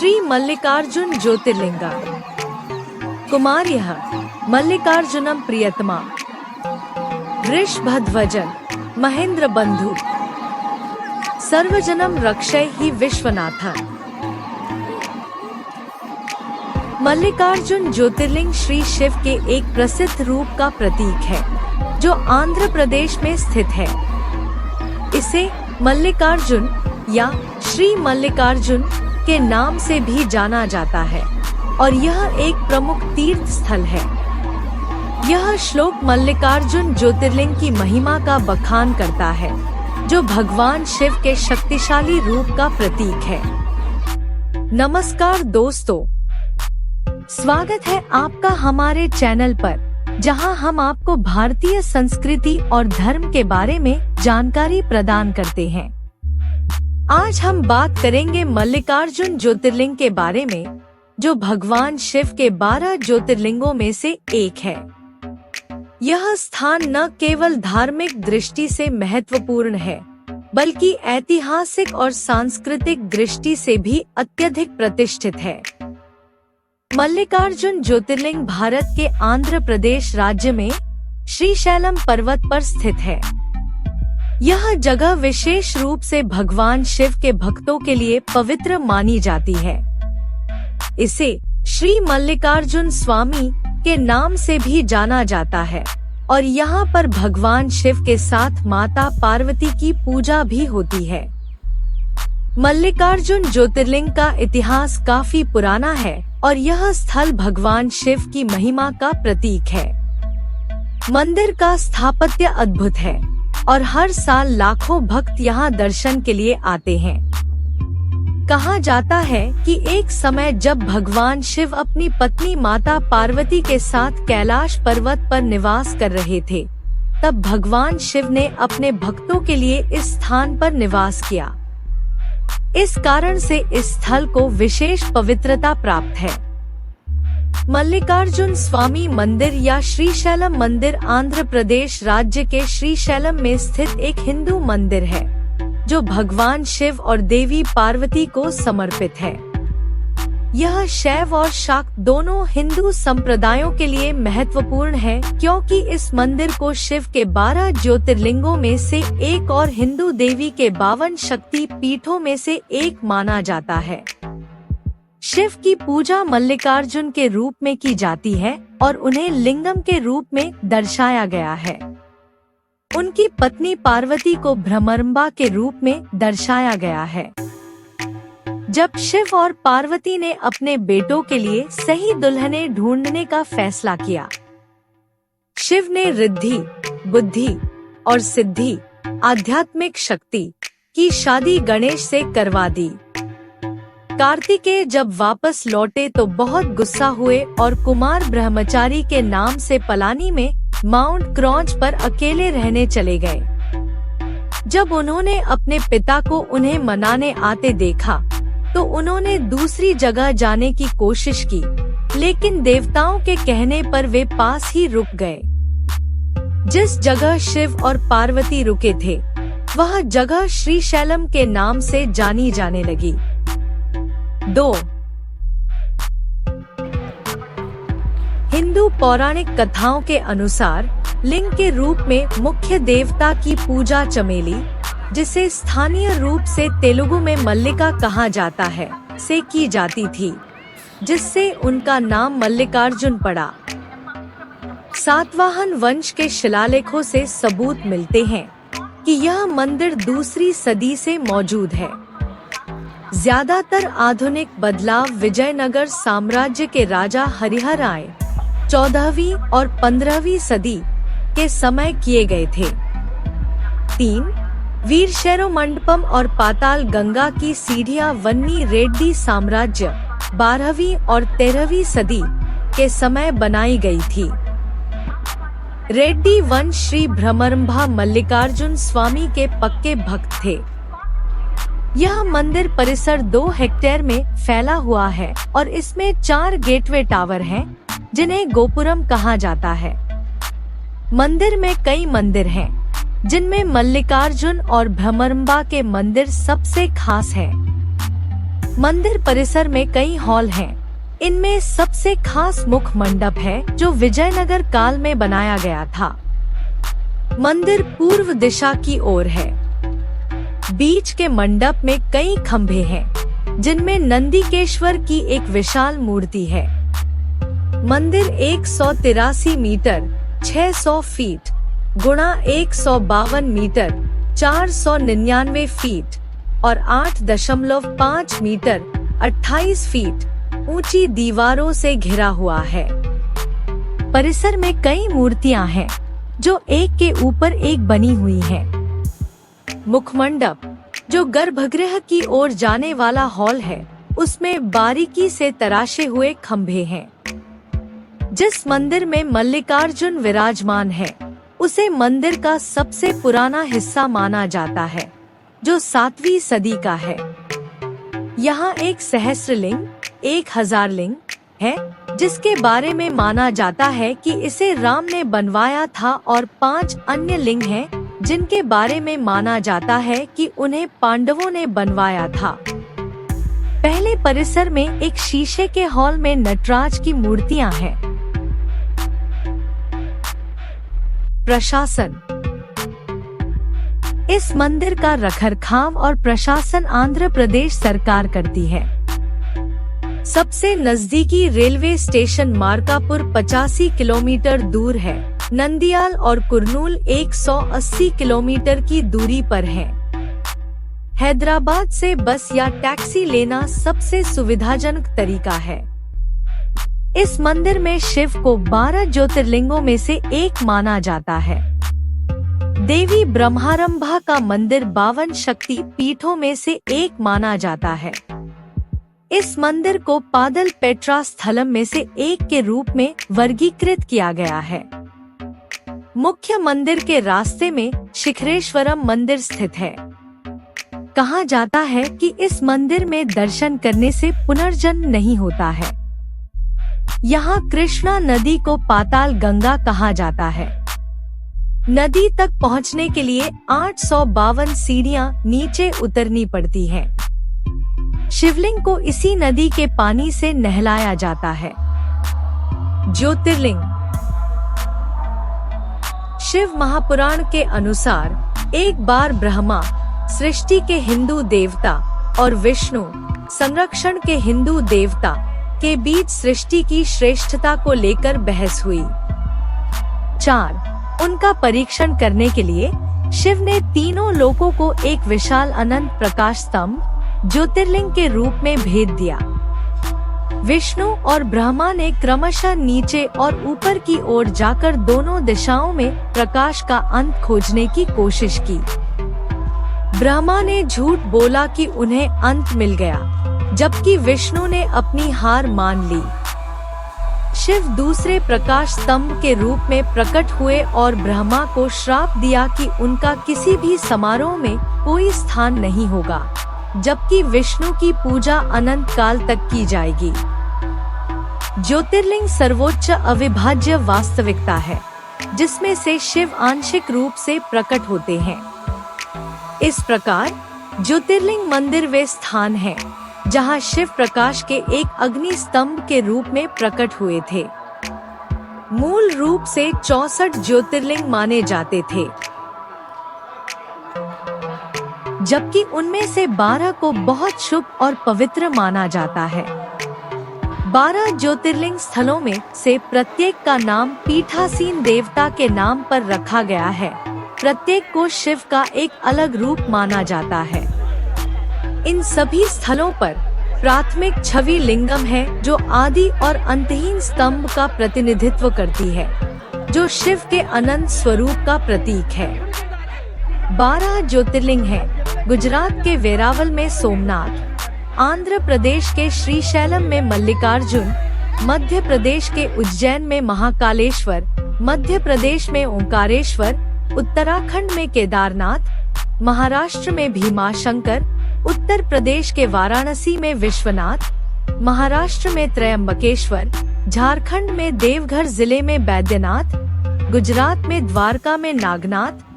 श्री मल्लिकार्जुन ज्योतिर्लिंग कुमार्यः मल्लिकार्जुनम प्रियतमा वृषभध्वजन महेंद्र बंधु सर्वजनम रक्षय ही विश्वनाथ। मल्लिकार्जुन ज्योतिर्लिंग श्री शिव के एक प्रसिद्ध रूप का प्रतीक है जो आंध्र प्रदेश में स्थित है। इसे मल्लिकार्जुन या श्री मल्लिकार्जुन के नाम से भी जाना जाता है और यह एक प्रमुख तीर्थ स्थल है। यह श्लोक मल्लिकार्जुन ज्योतिर्लिंग की महिमा का बखान करता है जो भगवान शिव के शक्तिशाली रूप का प्रतीक है। नमस्कार दोस्तों, स्वागत है आपका हमारे चैनल पर जहां हम आपको भारतीय संस्कृति और धर्म के बारे में जानकारी प्रदान करते हैं। आज हम बात करेंगे मल्लिकार्जुन ज्योतिर्लिंग के बारे में जो भगवान शिव के 12 ज्योतिर्लिंगों में से एक है। यह स्थान न केवल धार्मिक दृष्टि से महत्वपूर्ण है बल्कि ऐतिहासिक और सांस्कृतिक दृष्टि से भी अत्यधिक प्रतिष्ठित है। मल्लिकार्जुन ज्योतिर्लिंग भारत के आंध्र प्रदेश राज्य में श्रीशैलम पर्वत पर स्थित है। यह जगह विशेष रूप से भगवान शिव के भक्तों के लिए पवित्र मानी जाती है। इसे श्री मल्लिकार्जुन स्वामी के नाम से भी जाना जाता है और यहाँ पर भगवान शिव के साथ माता पार्वती की पूजा भी होती है। मल्लिकार्जुन ज्योतिर्लिंग का इतिहास काफी पुराना है और यह स्थल भगवान शिव की महिमा का प्रतीक है। मंदिर का स्थापत्य अद्भुत है और हर साल लाखों भक्त यहाँ दर्शन के लिए आते हैं। कहा जाता है कि एक समय जब भगवान शिव अपनी पत्नी माता पार्वती के साथ कैलाश पर्वत पर निवास कर रहे थे, तब भगवान शिव ने अपने भक्तों के लिए इस स्थान पर निवास किया। इस कारण से इस स्थल को विशेष पवित्रता प्राप्त है। मल्लिकार्जुन स्वामी मंदिर या श्रीशैलम मंदिर आंध्र प्रदेश राज्य के श्रीशैलम में स्थित एक हिंदू मंदिर है जो भगवान शिव और देवी पार्वती को समर्पित है। यह शैव और शाक्त दोनों हिंदू संप्रदायों के लिए महत्वपूर्ण है क्योंकि इस मंदिर को शिव के 12 ज्योतिर्लिंगों में से एक और हिंदू देवी के 52 शक्ति पीठों में से एक माना जाता है। शिव की पूजा मल्लिकार्जुन के रूप में की जाती है और उन्हें लिंगम के रूप में दर्शाया गया है। उनकी पत्नी पार्वती को भ्रमरंबा के रूप में दर्शाया गया है। जब शिव और पार्वती ने अपने बेटों के लिए सही दुल्हनें ढूंढने का फैसला किया, शिव ने रिद्धि, बुद्धि और सिद्धि आध्यात्मिक शक्ति की शादी गणेश से करवा दी। कार्तिकेय जब वापस लौटे तो बहुत गुस्सा हुए और कुमार ब्रह्मचारी के नाम से पलानी में माउंट क्रॉच पर अकेले रहने चले गए। जब उन्होंने अपने पिता को उन्हें मनाने आते देखा तो उन्होंने दूसरी जगह जाने की कोशिश की, लेकिन देवताओं के कहने पर वे पास ही रुक गए। जिस जगह शिव और पार्वती रुके थे वह जगह श्रीशैलम के नाम से जानी जाने लगी। 2. हिंदू पौराणिक कथाओं के अनुसार लिंग के रूप में मुख्य देवता की पूजा चमेली, जिसे स्थानीय रूप से तेलुगु में मल्लिका कहा जाता है, से की जाती थी, जिससे उनका नाम मल्लिकार्जुन पड़ा। सातवाहन वंश के शिलालेखों से सबूत मिलते हैं कि यह मंदिर दूसरी सदी से मौजूद है। ज्यादातर आधुनिक बदलाव विजयनगर साम्राज्य के राजा हरिहराय 14वीं और 15वीं सदी के समय किए गए थे। 3. वीरशैव मंडपम और पाताल गंगा की सीढ़ियां वन्नी रेड्डी साम्राज्य 12वीं और 13वीं सदी के समय बनाई गई थी। रेड्डी वंश श्री भ्रमरंभा मल्लिकार्जुन स्वामी के पक्के भक्त थे। यह मंदिर परिसर 2 हेक्टेयर में फैला हुआ है और इसमें 4 गेटवे टावर हैं, जिन्हें गोपुरम कहा जाता है। मंदिर में कई मंदिर हैं, जिनमें मल्लिकार्जुन और भ्रमरंबा के मंदिर सबसे खास है। मंदिर परिसर में कई हॉल हैं। इनमें सबसे खास मुख्य मंडप है जो विजयनगर काल में बनाया गया था। मंदिर पूर्व दिशा की ओर है। बीच के मंडप में कई खंभे हैं जिनमें नंदीकेश्वर की एक विशाल मूर्ति है। मंदिर 183 मीटर 600 फीट गुणा 152 मीटर 499 फीट और 8.5 मीटर 28 फीट ऊंची दीवारों से घिरा हुआ है। परिसर में कई मूर्तियां हैं जो एक के ऊपर एक बनी हुई हैं। मुखमंडप जो गर्भगृह की ओर जाने वाला हॉल है, उसमें बारीकी से तराशे हुए खंभे हैं। जिस मंदिर में मल्लिकार्जुन विराजमान है, उसे मंदिर का सबसे पुराना हिस्सा माना जाता है, जो 7वीं सदी का है। यहाँ एक सहस्रलिंग 1000 लिंग है, जिसके बारे में माना जाता है कि इसे राम ने बनवाया था, और 5 अन्य लिंग हैं जिनके बारे में माना जाता है कि उन्हें पांडवों ने बनवाया था। पहले परिसर में एक शीशे के हॉल में नटराज की मूर्तियां हैं। प्रशासन। इस मंदिर का रखरखाव और प्रशासन आंध्र प्रदेश सरकार करती है। सबसे नजदीकी रेलवे स्टेशन मार्कापुर 85 किलोमीटर दूर है। नंदियाल और कुर्नूल 180 किलोमीटर की दूरी पर है। हैदराबाद से बस या टैक्सी लेना सबसे सुविधाजनक तरीका है। इस मंदिर में शिव को 12 ज्योतिर्लिंगों में से एक माना जाता है। देवी ब्रह्मारंभा का मंदिर 52 शक्ति पीठों में से एक माना जाता है। इस मंदिर को पादल पेट्रा स्थलम में से एक के रूप में वर्गीकृत किया गया है। मुख्य मंदिर के रास्ते में शिखरेश्वरम मंदिर स्थित है। कहा जाता है कि इस मंदिर में दर्शन करने से पुनर्जन्म नहीं होता है। यहाँ कृष्णा नदी को पाताल गंगा कहा जाता है। नदी तक पहुँचने के लिए 852 सीढ़ियाँ नीचे उतरनी पड़ती हैं। शिवलिंग को इसी नदी के पानी से नहलाया जाता है। ज्योतिर्लिंग। शिव महापुराण के अनुसार एक बार ब्रह्मा, सृष्टि के हिंदू देवता, और विष्णु, संरक्षण के हिंदू देवता, के बीच सृष्टि की श्रेष्ठता को लेकर बहस हुई। 4. उनका परीक्षण करने के लिए शिव ने तीनों लोकों को एक विशाल अनंत प्रकाश स्तंभ ज्योतिर्लिंग के रूप में भेद दिया। विष्णु और ब्रह्मा ने क्रमशः नीचे और ऊपर की ओर जाकर दोनों दिशाओं में प्रकाश का अंत खोजने की कोशिश की। ब्रह्मा ने झूठ बोला कि उन्हें अंत मिल गया, जबकि विष्णु ने अपनी हार मान ली। शिव दूसरे प्रकाश स्तंभ के रूप में प्रकट हुए और ब्रह्मा को श्राप दिया कि उनका किसी भी समारोह में कोई स्थान नहीं होगा, जबकि विष्णु की पूजा अनंत काल तक की जाएगी। ज्योतिर्लिंग सर्वोच्च अविभाज्य वास्तविकता है, जिसमें से शिव आंशिक रूप से प्रकट होते हैं। इस प्रकार ज्योतिर्लिंग मंदिर वे स्थान हैं जहां शिव प्रकाश के एक अग्नि स्तंभ के रूप में प्रकट हुए थे। मूल रूप से 64 ज्योतिर्लिंग माने जाते थे, जबकि उनमें से 12 को बहुत शुभ और पवित्र माना जाता है। 12 ज्योतिर्लिंग स्थलों में से प्रत्येक का नाम पीठासीन देवता के नाम पर रखा गया है। प्रत्येक को शिव का एक अलग रूप माना जाता है। इन सभी स्थलों पर प्राथमिक छवि लिंगम है, जो आदि और अंतहीन स्तंभ का प्रतिनिधित्व करती है, जो शिव के अनंत स्वरूप का प्रतीक है। 12 ज्योतिर्लिंग हैं। गुजरात के वेरावल में सोमनाथ, आंध्र प्रदेश के श्रीशैलम में मल्लिकार्जुन, मध्य प्रदेश के उज्जैन में महाकालेश्वर, मध्य प्रदेश में ओंकारेश्वर, उत्तराखंड में केदारनाथ, महाराष्ट्र में भीमाशंकर, उत्तर प्रदेश के वाराणसी में विश्वनाथ, महाराष्ट्र में त्रयंबकेश्वर, झारखंड में देवघर जिले में बैद्यनाथ, गुजरात में द्वारका में नागनाथ,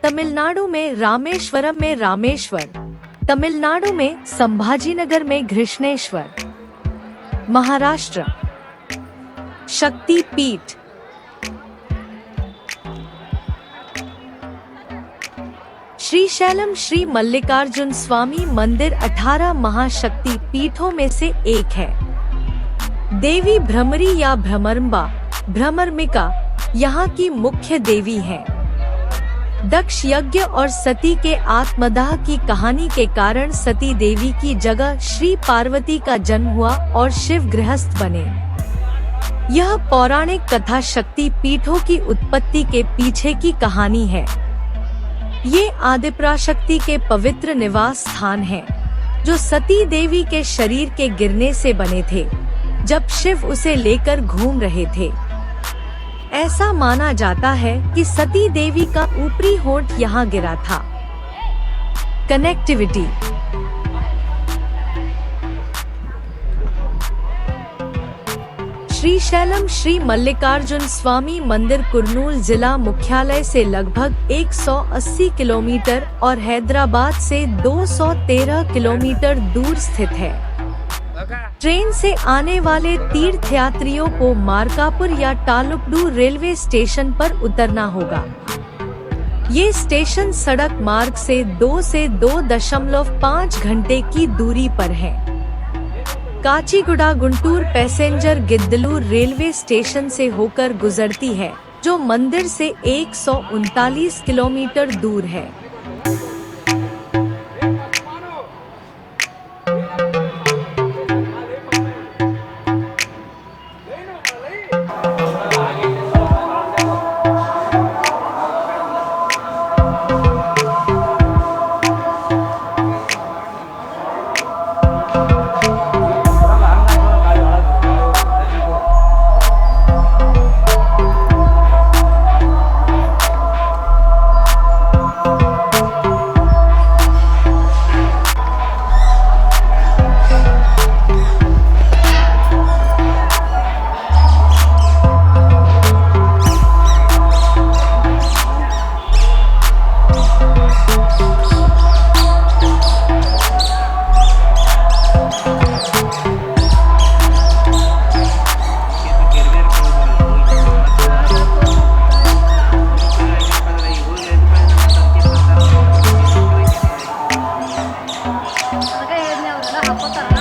तमिलनाडु में रामेश्वरम में रामेश्वर, तमिलनाडु में संभाजीनगर में घृष्णेश्वर, महाराष्ट्र शक्ति पीठ, श्रीशैलम श्री मल्लिकार्जुन स्वामी मंदिर 18 महाशक्ति पीठों में से एक है। देवी भ्रमरी या भ्रमरमिका यहाँ की मुख्य देवी है। दक्ष यज्ञ और सती के आत्मदाह की कहानी के कारण सती देवी की जगह श्री पार्वती का जन्म हुआ और शिव गृहस्थ बने। यह पौराणिक कथा शक्ति पीठों की उत्पत्ति के पीछे की कहानी है। ये आदिपराशक्ति के पवित्र निवास स्थान हैं, जो सती देवी के शरीर के गिरने से बने थे, जब शिव उसे लेकर घूम रहे थे। ऐसा माना जाता है कि सती देवी का ऊपरी होंठ यहाँ गिरा था। कनेक्टिविटी। श्रीशैलम श्री मल्लिकार्जुन स्वामी मंदिर कुर्नूल जिला मुख्यालय से लगभग 180 किलोमीटर और हैदराबाद से 213 किलोमीटर दूर स्थित है। ट्रेन से आने वाले तीर्थयात्रियों को मार्कापुर या तालुकडू रेलवे स्टेशन पर उतरना होगा। ये स्टेशन सड़क मार्ग से 2 से 2.5 घंटे की दूरी पर है। Kacheguda Guntur passenger Giddalur railway station से होकर गुजरती है, जो मंदिर से 139 किलोमीटर दूर है। Oke, ini udah hapus